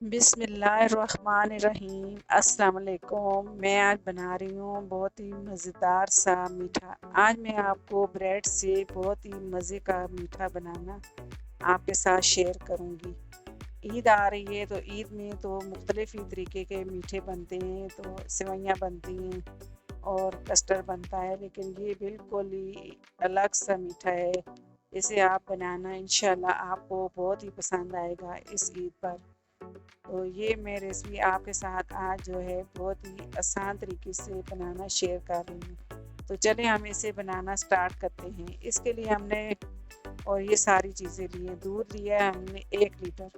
बिस्मिल्लाहिर्रहमानिर्रहीम। अस्सलाम वालेकुम। मैं आज बना रही हूँ बहुत ही मज़ेदार सा मीठा। आज मैं आपको ब्रेड से बहुत ही मज़े का मीठा बनाना आपके साथ शेयर करूँगी। ईद आ रही है तो ईद में तो मुख्तलिफ़ ही तरीके के मीठे बनते हैं, तो सेवइयाँ बनती हैं और कस्टर्ड बनता है, लेकिन ये बिल्कुल ही अलग सा मीठा है। इसे आप बनाना इंशाल्लाह आपको बहुत ही पसंद आएगा इस ईद पर। तो ये मैं रेसिपी आपके साथ आज जो है बहुत ही आसान तरीके से बनाना शेयर कर रही हूँ। तो चलिए हम इसे बनाना स्टार्ट करते हैं। इसके लिए हमने और ये सारी चीज़ें ली हैं। दूध लिया है हमने 1 लीटर,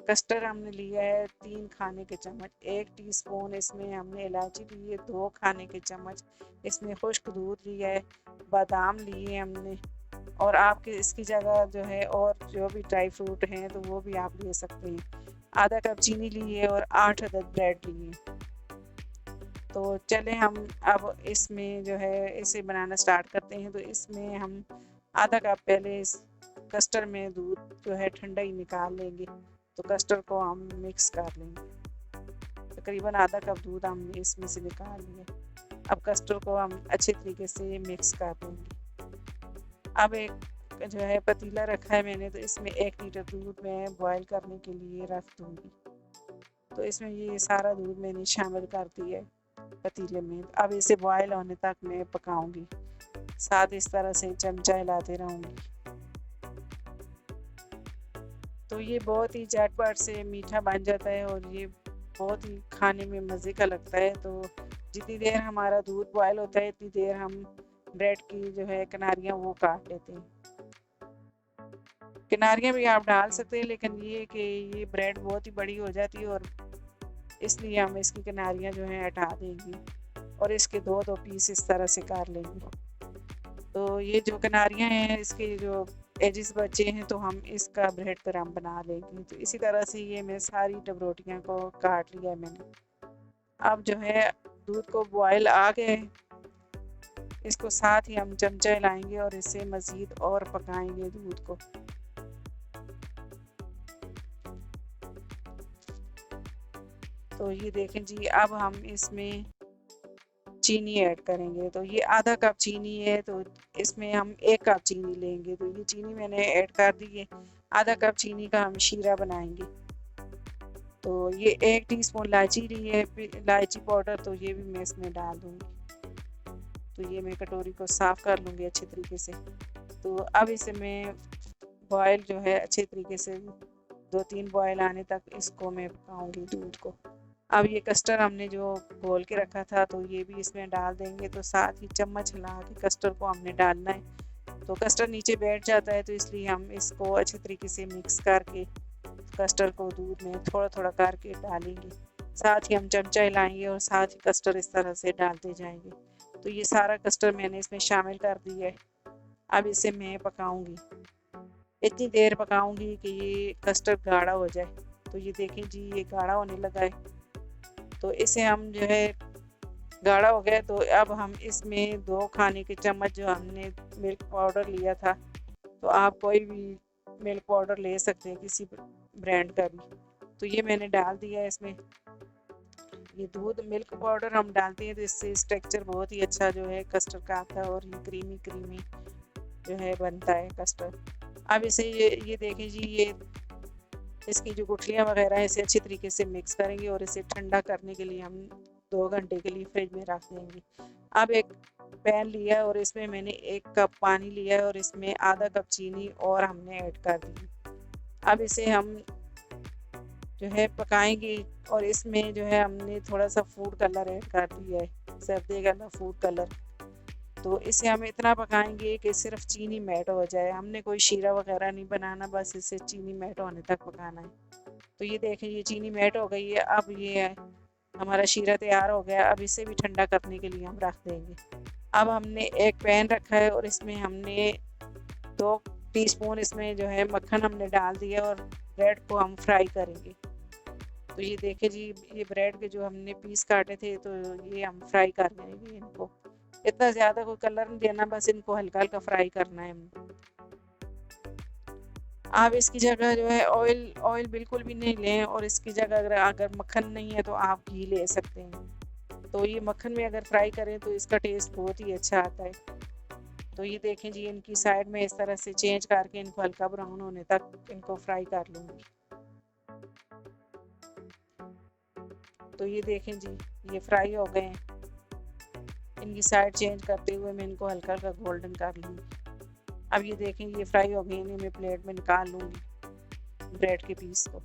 कस्टर्ड हमने लिया है 3 खाने के चम्मच, 1 टीस्पून इसमें हमने इलायची ली है, 2 खाने के चम्मच इसमें खुश्क दूध लिया है, बादाम लिए हमने, और आपके इसकी जगह जो है और जो भी ड्राई फ्रूट हैं तो वो भी आप ले सकते हैं। आधा कप चीनी ली है और 8 अदद ब्रेड लिए। तो चले हम अब इसमें जो है इसे बनाना स्टार्ट करते हैं। तो इसमें हम आधा कप पहले इस कस्टर्ड में दूध जो है ठंडा ही निकाल लेंगे। तो कस्टर्ड को हम मिक्स कर लेंगे। तकरीबन आधा कप दूध हमने इसमें से निकाल लिया। अब कस्टर्ड को हम अच्छे तरीके से मिक्स कर लेंगे। अब एक जो है पतीला रखा है मैंने, तो इसमें 1 लीटर दूध मैं बॉयल करने के लिए रख दूँगी। तो इसमें ये सारा दूध मैंने शामिल कर दिया है पतीले में। अब इसे बॉयल होने तक मैं पकाऊंगी, साथ इस तरह से चमचा हिलाते रहूँगी। तो ये बहुत ही झटपट से मीठा बन जाता है और ये बहुत ही खाने में मज़े का लगता है। तो जितनी देर हमारा दूध बॉयल होता है इतनी देर हम ब्रेड की जो है किनारियाँ वो काट लेते हैं। किनारियाँ भी आप डाल सकते हैं, लेकिन ये कि ये ब्रेड बहुत ही बड़ी हो जाती है और इसलिए हम इसकी किनारियाँ जो हैं हटा देंगे और इसके 2-2 पीस इस तरह से कर लेंगे। तो ये जो किनारियाँ हैं इसके जो एजेस बचे हैं तो हम इसका ब्रेड पर हम बना लेंगे। तो इसी तरह से ये मैं सारी टबरोटियाँ को काट लिया है मैंने। अब जो है दूध को बॉयल आ गए, इसको साथ ही हम चमचा हिलाएंगे और इसे मज़ीद और पकाएंगे दूध को। तो ये देखें जी, अब हम इसमें चीनी ऐड करेंगे। तो ये आधा कप चीनी है, तो इसमें हम 1 कप चीनी लेंगे। तो ये चीनी मैंने ऐड कर दी है। आधा कप चीनी का हम शीरा बनाएंगे। तो ये 1 टीस्पून इलायची ली है, इलायची पाउडर, तो ये भी मैं इसमें डाल दूँगी। तो ये मैं कटोरी को साफ़ कर लूँगी अच्छे तरीके से। तो अब इसे मैं बॉयल जो है अच्छे तरीके से 2-3 बॉयल आने तक इसको मैं पकाऊँगी दूध को। अब ये कस्टर्ड हमने जो घोल के रखा था तो ये भी इसमें डाल देंगे। तो साथ ही चम्मच हिला के कस्टर्ड को हमने डालना है। तो कस्टर्ड नीचे बैठ जाता है, तो इसलिए हम इसको अच्छे तरीके से मिक्स करके कस्टर्ड को दूध में थोड़ा-थोड़ा करके डालेंगे। साथ ही हम चमचा हिलाएँगे और साथ ही कस्टर्ड इस तरह से डालते जाएँगे। तो ये सारा कस्टर्ड मैंने इसमें शामिल कर दिया है। अब इसे मैं पकाऊँगी। इतनी देर पकाऊँगी कि ये कस्टर्ड गाढ़ा हो जाए। तो ये देखें जी, ये गाढ़ा होने लगा है। तो इसे हम जो है गाढ़ा हो गया, तो अब हम इसमें 2 खाने के चम्मच जो हमने मिल्क पाउडर लिया था, तो आप कोई भी मिल्क पाउडर ले सकते हैं किसी ब्रांड का भी। तो ये मैंने डाल दिया है इसमें। ये दूध मिल्क पाउडर हम डालते हैं तो इससे टेक्सचर बहुत ही अच्छा जो है कस्टर्ड का आता है और ये क्रीमी क्रीमी जो है बनता है कस्टर्ड। अब इसे ये देखें जी, ये इसकी जो गुठलियाँ वगैरह हैं इसे अच्छी तरीके से मिक्स करेंगे और इसे ठंडा करने के लिए हम 2 घंटे के लिए फ्रिज में रख देंगे। अब एक पैन लिया है और इसमें मैंने 1 कप पानी लिया है और इसमें आधा कप चीनी और हमने ऐड कर दी। अब इसे हम जो है पकाएंगे और इसमें जो है हमने थोड़ा सा फूड कलर ऐड कर दिया है, सर्दी वाला फूड कलर। तो इसे हम इतना पकाएंगे कि सिर्फ चीनी मेल्ट हो जाए। हमने कोई शीरा वगैरह नहीं बनाना, बस इसे चीनी मेल्ट होने तक पकाना है। तो ये देखें, ये चीनी मेल्ट हो गई है। अब ये हमारा शीरा तैयार हो गया। अब इसे भी ठंडा करने के लिए हम रख देंगे। अब हमने एक पैन रखा है और इसमें हमने 2 टीस्पून इसमें जो है मक्खन हमने डाल दिया और ब्रेड को हम फ्राई करेंगे। तो ये देखें जी, ये ब्रेड के जो हमने पीस काटे थे तो ये हम फ्राई कर लेंगे इनको। इतना ज़्यादा कोई कलर नहीं देना, बस इनको हल्का हल्का फ्राई करना है हमने। आप इसकी जगह जो है ऑयल ऑयल बिल्कुल भी नहीं लें, और इसकी जगह अगर मक्खन नहीं है तो आप घी ले सकते हैं। तो ये मक्खन में अगर फ्राई करें तो इसका टेस्ट बहुत ही अच्छा आता है। तो ये देखें जी, इनकी साइड में इस तरह से चेंज करके इनको हल्का ब्राउन होने तक इनको फ्राई कर लूँगी। तो ये देखें जी, ये फ्राई हो गए हैं। इनकी साइड चेंज करते हुए मैं इनको हल्का हल्का गोल्डन कर लूँगी। अब ये देखें, ये फ्राई हो गई, इन्हें मैं प्लेट में निकाल लूँगी ब्रेड के पीस को।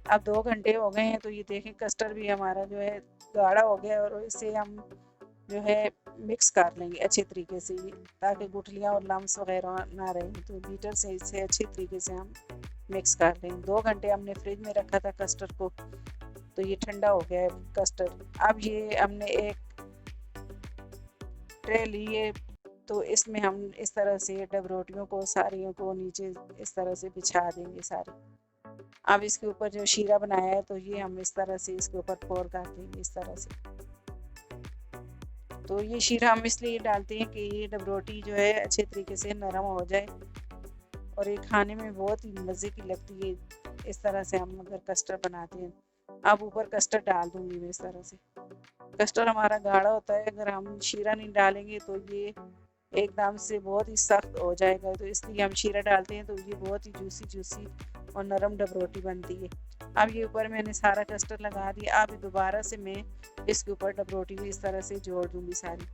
अब 2 घंटे हो गए हैं, तो ये देखें कस्टर्ड भी हमारा जो है गाढ़ा हो गया, और इसे हम जो है मिक्स कर लेंगे अच्छे तरीके से, ताकि गुठलियाँ और लम्स वगैरह ना रहें। तो बीटर से इसे अच्छे तरीके से हम मिक्स कर लेंगे। 2 घंटे हमने फ्रिज में रखा था कस्टर्ड को, तो ये ठंडा हो गया है कस्टर्ड। अब ये हमने एक ट्रे ली है, तो इसमें हम इस तरह से डब रोटियों को सारियों को नीचे इस तरह से बिछा देंगे सारे। अब इसके ऊपर जो शीरा बनाया है, तो ये हम इस तरह से इसके ऊपर पोर कर देंगे इस तरह से। तो ये शीरा हम इसलिए डालते हैं कि ये डब रोटी जो है अच्छे तरीके से नरम हो जाए, और ये खाने में बहुत ही मज़े की लगती है। इस तरह से हम अगर कस्टर्ड बनाते हैं। अब ऊपर कस्टर्ड डाल दूँगी मैं इस तरह से। कस्टर्ड हमारा गाढ़ा होता है, अगर हम शीरा नहीं डालेंगे तो ये एकदम से बहुत ही सख्त हो जाएगा। तो इसलिए हम शीरा डालते हैं, तो ये बहुत ही जूसी जूसी और नरम डब रोटी बनती है। अब ये ऊपर मैंने सारा कस्टर्ड लगा दिया। अब दोबारा से मैं इसके ऊपर डब रोटी भी इस तरह से जोड़ दूँगी सारी।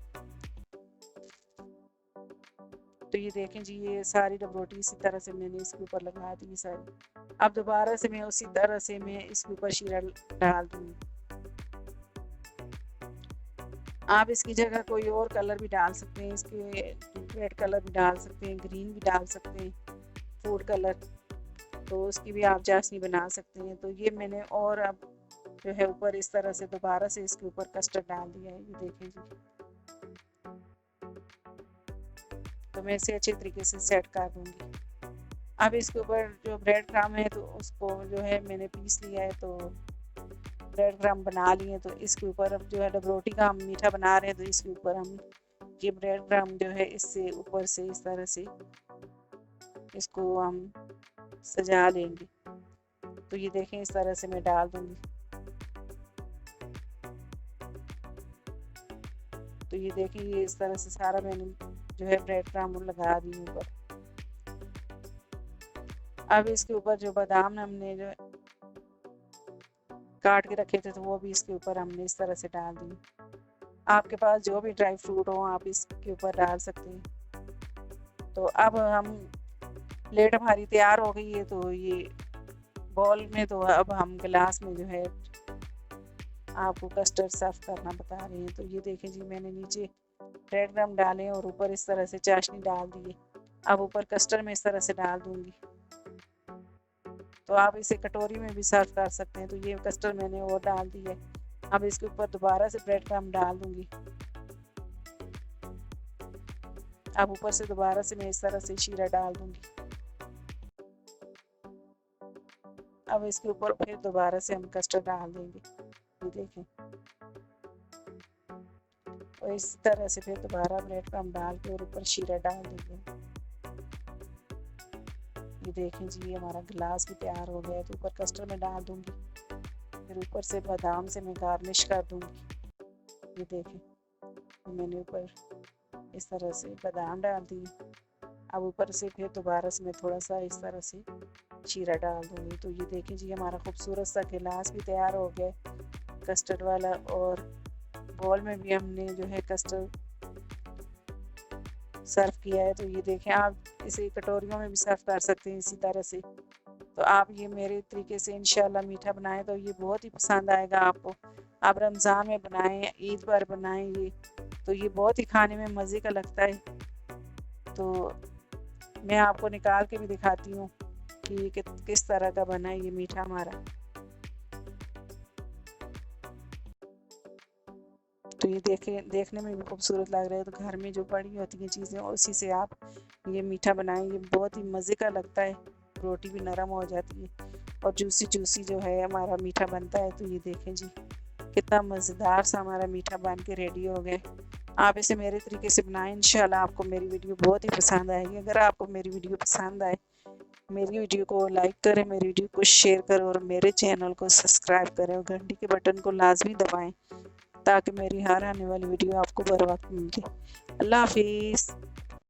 तो ये देखें जी, ये सारी डब रोटी इसी तरह से मैंने इसके ऊपर लगा दी सारी। अब दोबारा से मैं उसी तरह से मैं इसके ऊपर शीरा डाल दूँगी। आप इसकी जगह कोई और कलर भी डाल सकते हैं, इसके रेड कलर भी डाल सकते हैं, ग्रीन भी डाल सकते हैं, फूड कलर, तो उसकी भी आप चाशनी बना सकते हैं। तो ये मैंने और अब जो है ऊपर इस तरह से दोबारा से इसके ऊपर कस्टर्ड डाल दिया है, ये देखें जी। तो मैं इसे अच्छे तरीके से सेट कर दूँगी। अब इसके ऊपर जो ब्रेड क्रम्ब है, तो उसको जो है मैंने पीस लिया है, तो ब्रेड क्रम्ब बना लिए। तो इसके ऊपर अब जो है डब रोटी का हम मीठा बना रहे हैं, तो इसके ऊपर हम ये ब्रेड क्रम्ब जो है इससे ऊपर से इस तरह से इसको हम सजा लेंगे। तो ये देखें, इस तरह से मैं डाल दूँगी। तो ये देखें, ये इस तरह से सारा मैंने जो है ब्रेड क्रम्ब लगा दी ऊपर। अब इसके ऊपर जो बादाम हमने जो काट के रखे थे, तो वो भी इसके ऊपर हमने इस तरह से डाल दिए। आपके पास जो भी ड्राई फ्रूट हो आप इसके ऊपर डाल सकते हैं। तो अब हम प्लेट हमारी तैयार हो गई है। तो ये बॉल में, तो अब हम गिलास में जो है आपको कस्टर्ड सर्व करना बता रहे हैं। तो ये देखें जी, मैंने नीचे ब्रेड क्रम्ब डाले और ऊपर इस तरह से चाशनी डाल दी है। अब ऊपर कस्टर्ड में इस तरह से डाल दूँगी। तो आप इसे कटोरी में भी सर्व कर सकते हैं। तो ये कस्टर्ड मैंने और डाल दी है। अब इसके ऊपर दोबारा से ब्रेड क्रम्ब डाल दूँगी। अब ऊपर से दोबारा से मैं इस तरह से शीरा डाल दूँगी। अब इसके ऊपर फिर दोबारा से हम कस्टर्ड डाल देंगे, ये देखें। और इस तरह से फिर दोबारा ब्रेड क्रम्ब डाल के और ऊपर शीरा डाल देंगे। ये देखें जी, ये हमारा गिलास भी तैयार हो गया है। तो ऊपर कस्टर्ड में डाल दूँगी, फिर ऊपर से बादाम से मैं गार्निश कर दूँगी। ये देखें, तो मैंने ऊपर इस तरह से बादाम डाल दिए। अब ऊपर से फिर दोबारा से मैं थोड़ा सा इस तरह से शीरा डाल दूँगी। तो ये देखें जी, हमारा खूबसूरत सा गिलास भी तैयार हो गया कस्टर्ड वाला, और बॉल में भी हमने जो है कस्टर्ड सर्व किया है। तो ये देखें, आप इसे कटोरियों में भी सर्व कर सकते हैं इसी तरह से। तो आप ये मेरे तरीके से इंशाल्लाह मीठा बनाएं, तो ये बहुत ही पसंद आएगा आपको। आप रमज़ान में बनाएं, ईद पर बनाएं ये, तो ये बहुत ही खाने में मज़े का लगता है। तो मैं आपको निकाल के भी दिखाती हूँ कि किस तरह का बना है ये मीठा हमारा। तो ये देखने में भी खूबसूरत लग रहा है। तो घर में जो पड़ी होती हैं चीज़ें, उसी से आप ये मीठा बनाएं, ये बहुत ही मज़े का लगता है। रोटी भी नरम हो जाती है और जूसी जूसी जो है हमारा मीठा बनता है। तो ये देखें जी, कितना मज़ेदार सा हमारा मीठा बन के रेडी हो गया। आप इसे मेरे तरीके से बनाएं, इंशाल्लाह आपको मेरी वीडियो बहुत ही पसंद आएगी। अगर आपको मेरी वीडियो पसंद आए, मेरी वीडियो को लाइक करें, मेरी वीडियो को शेयर करें और मेरे चैनल को सब्सक्राइब करें और घंटी के बटन को लाजमी दबाएं ताकि मेरी हर आने वाली वीडियो आपको बर वक्त मिले। अल्लाह हाफिज़।